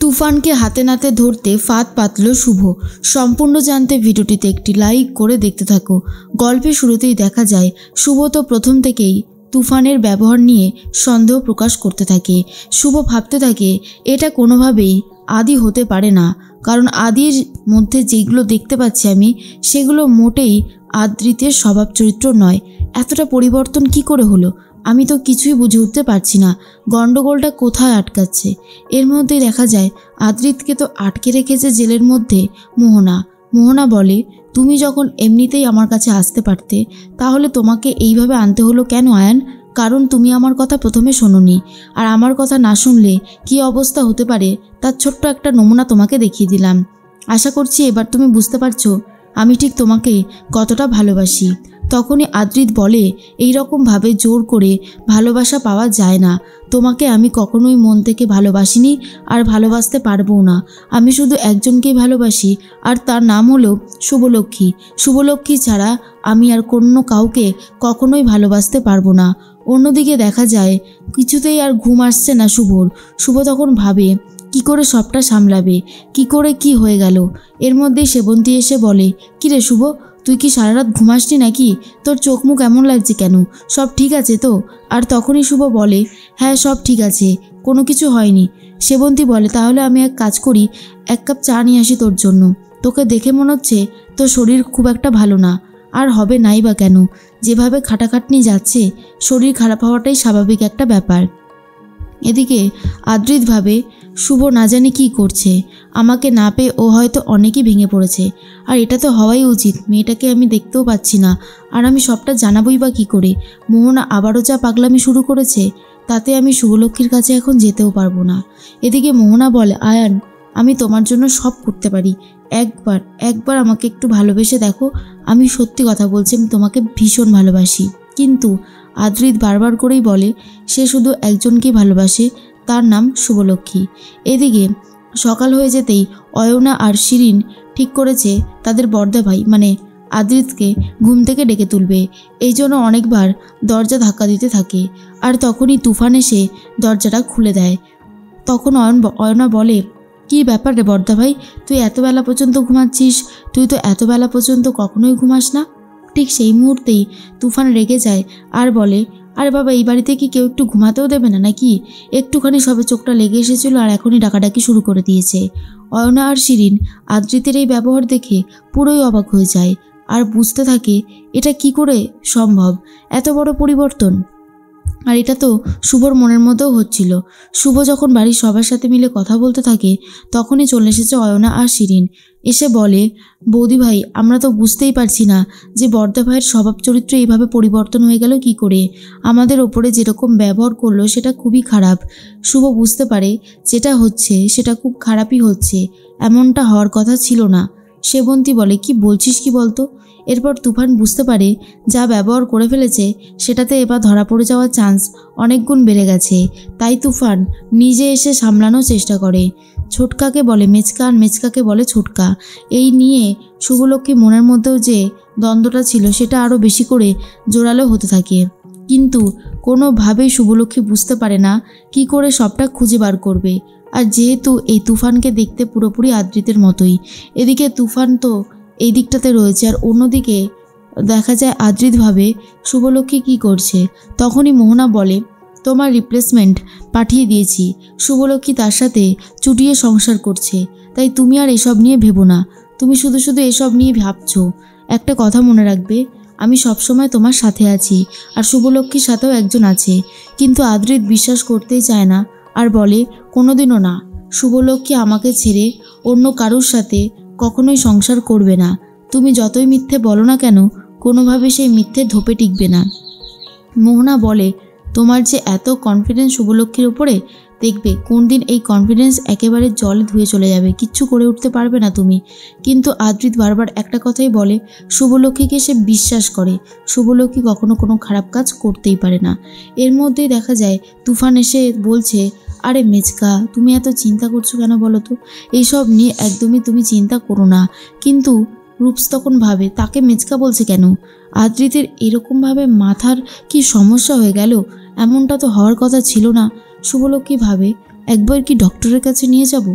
তুফানকে হাতে নাতে ধরতে ফাঁদ পাতল শুভ। সম্পূর্ণ জানতে ভিডিওটিতে একটি লাইক করে দেখতে থাকো। গল্পের শুরুতেই দেখা যায় শুভ তো প্রথম থেকেই তুফানের ব্যবহার নিয়ে সন্দেহ প্রকাশ করতে থাকে। শুভ ভাবতে থাকে এটা কোনোভাবেই আদি হতে পারে না, কারণ আদির মধ্যে যেগুলো দেখতে পাচ্ছি আমি সেগুলো মোটেই আদ্রিতের স্বভাব চরিত্র নয়। এতটা পরিবর্তন কি করে হলো? আমি তো কিছুই বুঝে উঠতে পারছি না, গন্ডগোলটা কোথায় আটকাচ্ছে। এর মধ্যেই দেখা যায় আদ্রিতকে তো আটকে রেখেছে জেলের মধ্যে মোহনা বলে, তুমি যখন এমনিতেই আমার কাছে আসতে পারতে তাহলে তোমাকে এইভাবে আনতে হলো কেন আয়ান? কারণ তুমি আমার কথা প্রথমে শোনোনি, আর আমার কথা না শুনলে কি অবস্থা হতে পারে তার ছোট্ট একটা নমুনা তোমাকে দেখিয়ে দিলাম। আশা করছি এবার তুমি বুঝতে পারছো আমি ঠিক তোমাকে কতটা ভালোবাসি। তখনই আদ্রিত বলে, এই রকমভাবে জোর করে ভালোবাসা পাওয়া যায় না। তোমাকে আমি কখনোই মন থেকে ভালোবাসিনি আর ভালোবাসতে পারবও না। আমি শুধু একজনকেই ভালোবাসি, আর তার নাম হলো শুভলক্ষ্মী। শুভলক্ষ্মী ছাড়া আমি আর কোনো কাউকে কখনোই ভালোবাসতে পারবো না। অন্যদিকে দেখা যায় কিছুতেই আর ঘুম আসছে না শুভর। শুভ তখন ভাবে কি করে সবটা সামলাবে, কি করে কি হয়ে গেল। এর মধ্যেই সেবন্তী এসে বলে, কিরে শুভ, তুই কি সারা রাত ঘুমাসনি নাকি? তোর চোখ মুখ এমন লাগছে কেন? সব ঠিক আছে তো? আর তখনই শুভ বলে, হ্যাঁ সব ঠিক আছে, কোনো কিছু হয়নি। সেবন্তী বলে, তাহলে আমি এক কাজ করি, এক কাপ চা নিয়ে আসি তোর জন্য। তোকে দেখে মনে হচ্ছে তোর শরীর খুব একটা ভালো না। আর হবে নাই বা কেন, যেভাবে খাটাখাটনি যাচ্ছে শরীর খারাপ হওয়াটাই স্বাভাবিক একটা ব্যাপার। এদিকে আদ্রিত ভাবে শুভ না জানি কী করছে, আমাকে না পেয়ে ও হয়তো অনেকই ভেঙে পড়েছে। আর এটা তো হওয়াই উচিত, মেয়েটাকে আমি দেখতেও পাচ্ছি না, আর আমি সবটা জানাবই বা কী করে। মোহনা আবারও যা পাগলামি শুরু করেছে তাতে আমি শুভলক্ষ্মীর কাছে এখন যেতেও পারবো না। এদিকে মোহনা বলে, আয়ান আমি তোমার জন্য সব করতে পারি, একবার আমাকে একটু ভালোবেসে দেখো। আমি সত্যি কথা বলছি, আমি তোমাকে ভীষণ ভালোবাসি। কিন্তু আদ্রিত বারবার করেই বলে সে শুধু একজনকেই ভালোবাসে, তার নাম শুভলক্ষ্মী। এদিকে সকাল হয়ে যেতেই অয়না আর শিরিন ঠিক করেছে তাদের বড়দা ভাই মানে আদ্রিতকে ঘুম থেকে ডেকে তুলবে। এই জন্য অনেকবার দরজা ধাক্কা দিতে থাকে, আর তখনই তুফান এসে দরজাটা খুলে দেয়। তখন অয়না বলে, কী ব্যাপার রে বড়দা ভাই, তুই এত বেলা পর্যন্ত ঘুমাচ্ছিস? তুই তো এত বেলা পর্যন্ত কখনোই ঘুমাস না। ঠিক সেই মুহূর্তেই তুফান রেগে যায় আর বলে, আরে বাবা, এই বাড়িতে কি কেউ একটু ঘুমাতেও দেবে না নাকি? একটুখানি সবে চোখটা লেগে এসেছিল আর এখনই ডাকাডাকি শুরু করে দিয়েছে। অয়না আর শিরিন আদ্রিতের এই ব্যবহার দেখে পুরোই অবাক হয়ে যায় আর বুঝতে থাকে এটা কি করে সম্ভব, এত বড় পরিবর্তন। আর এটা তো শুভর মনের মধ্যেও হচ্ছিল। শুভ যখন বাড়ির সবার সাথে মিলে কথা বলতে থাকে তখনই চলে এসেছে অয়না আর শিরিন। এসে বলে, বৌদি ভাই, আমরা তো বুঝতেই পারছি না যে বড়দা ভাইয়ের স্বভাব চরিত্র এইভাবে পরিবর্তন হয়ে গেল কি করে। আমাদের ওপরে যেরকম ব্যবহার করলো সেটা খুবই খারাপ। শুভ বুঝতে পারে যেটা হচ্ছে সেটা খুব খারাপই হচ্ছে, এমনটা হওয়ার কথা ছিল না। সেবন্তী বলে, কি বলছিস কি বলতো? এরপর তুফান বুঝতে পারে যা ব্যবহার করে ফেলেছে সেটাতে এবার ধরা পড়ে যাওয়ার চান্স অনেক গুণ বেড়ে গেছে। তাই তুফান নিজে এসে সামলানোর চেষ্টা করে। ছোটকাকে বলে মেচকা আর মেচকাকে বলে ছোটকা। এই নিয়ে শুভলক্ষ্মী মনের মধ্যেও যে দ্বন্দ্বটা ছিল সেটা আরও বেশি করে জোরালো হতে থাকে। কিন্তু কোনোভাবেই শুভলক্ষ্মী বুঝতে পারে না কি করে সবটা খুঁজে বার করবে। আর যেহেতু এই তুফানকে দেখতে পুরোপুরি আদ্রিতের মতোই, এদিকে তুফান তো এই দিকটাতে রয়েছে, আর অন্যদিকে দেখা যায় আদ্রিত ভাবে শুভলক্ষ্মী কী করছে। তখনই মোহনা বলে, তোমার রিপ্লেসমেন্ট পাঠিয়ে দিয়েছি, শুভলক্ষ্মী তার সাথে চুটিয়ে সংসার করছে, তাই তুমি আর এসব নিয়ে ভেবো না। তুমি শুধু শুধু এসব নিয়ে ভাবছো। একটা কথা মনে রাখবে, আমি সবসময় তোমার সাথে আছি, আর শুভলক্ষ্মীর সাথেও একজন আছে। কিন্তু আদ্রিত বিশ্বাস করতেই চায় না আর বলে, কোনোদিনও না, শুভলক্ষ্মী আমাকে ছেড়ে অন্য কারুর সাথে কখনোই সংসার করবে না। তুমি যতই মিথ্যে বলো না কেন, কোনোভাবে সেই মিথ্যে ধোপে টিকবে না। মোহনা বলে, তোমার যে এত কনফিডেন্স শুভলক্ষ্মীর উপরে, দেখবে কোন দিন এই কনফিডেন্স একেবারে জলে ধুয়ে চলে যাবে, কিচ্ছু করে উঠতে পারবে না তুমি। কিন্তু আদ্রিত বারবার একটা কথাই বলে, শুভলক্ষ্মীকে সে বিশ্বাস করে, শুভলক্ষ্মী কখনো কোনো খারাপ কাজ করতেই পারে না। এর মধ্যেই দেখা যায় তুফান এসে বলছে, আরে মেচকা, তুমি এত চিন্তা করছো কেন বলো তো? এইসব নিয়ে একদমই তুমি চিন্তা করো না। কিন্তু রূপস তখন ভাবে, তাকে মেচকা বলছে কেন? আদ্রিতের এরকমভাবে মাথার কি সমস্যা হয়ে গেল? এমনটা তো হওয়ার কথা ছিল না। শুভলক্ষ্মী ভাবে, একবার কি ডক্টরের কাছে নিয়ে যাব?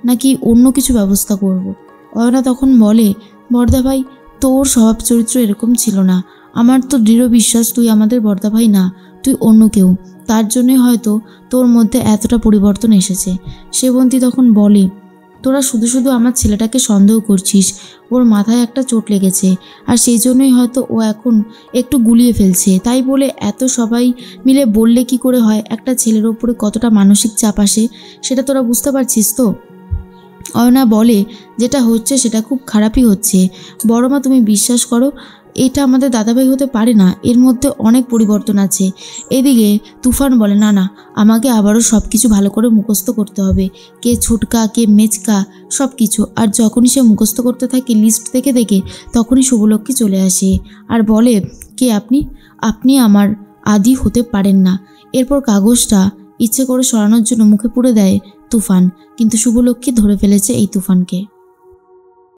নাকি অন্য কিছু ব্যবস্থা করব। অয়না তখন বলে, বর্দা ভাই, তোর স্বভাব চরিত্র এরকম ছিল না। আমার তো দৃঢ় বিশ্বাস তুই আমাদের বর্দা ভাই না, তুই অন্য কেউ। তার জন্যই হয়তো তোর মধ্যে এতটা পরিবর্তন এসেছে। সেবন্তী তখন বলে, তোরা শুধু শুধু আমার ছেলেটাকে সন্দেহ করছিস। ওর মাথায় একটা চোট লেগেছে, আর সেই জন্যই হয়তো ও এখন একটু গুলিয়ে ফেলছে। তাই বলে এত সবাই মিলে বললে কি করে হয়? একটা ছেলের ওপরে কতটা মানসিক চাপ আসে সেটা তোরা বুঝতে পারছিস তো? অয়না বলে, যেটা হচ্ছে সেটা খুব খারাপই হচ্ছে। বড় মা, তুমি বিশ্বাস করো, এটা আমাদের দাদাভাই হতে পারে না, এর মধ্যে অনেক পরিবর্তন আছে। এদিকে তুফান বলে, না না, আমাকে আবারও সব কিছু ভালো করে মুখস্থ করতে হবে, কে ছুটকা কে মেচকা সব কিছু। আর যখনই সে মুখস্থ করতে থাকে লিস্ট দেখে দেখে, তখনই শুভলক্ষ্মী চলে আসে আর বলে, কে আপনি? আপনি আমার আদি হতে পারেন না। এরপর কাগজটা ইচ্ছে করে সরানোর জন্য মুখে পুরে দেয় তুফান, কিন্তু শুভলক্ষ্মী ধরে ফেলেছে এই তুফানকে।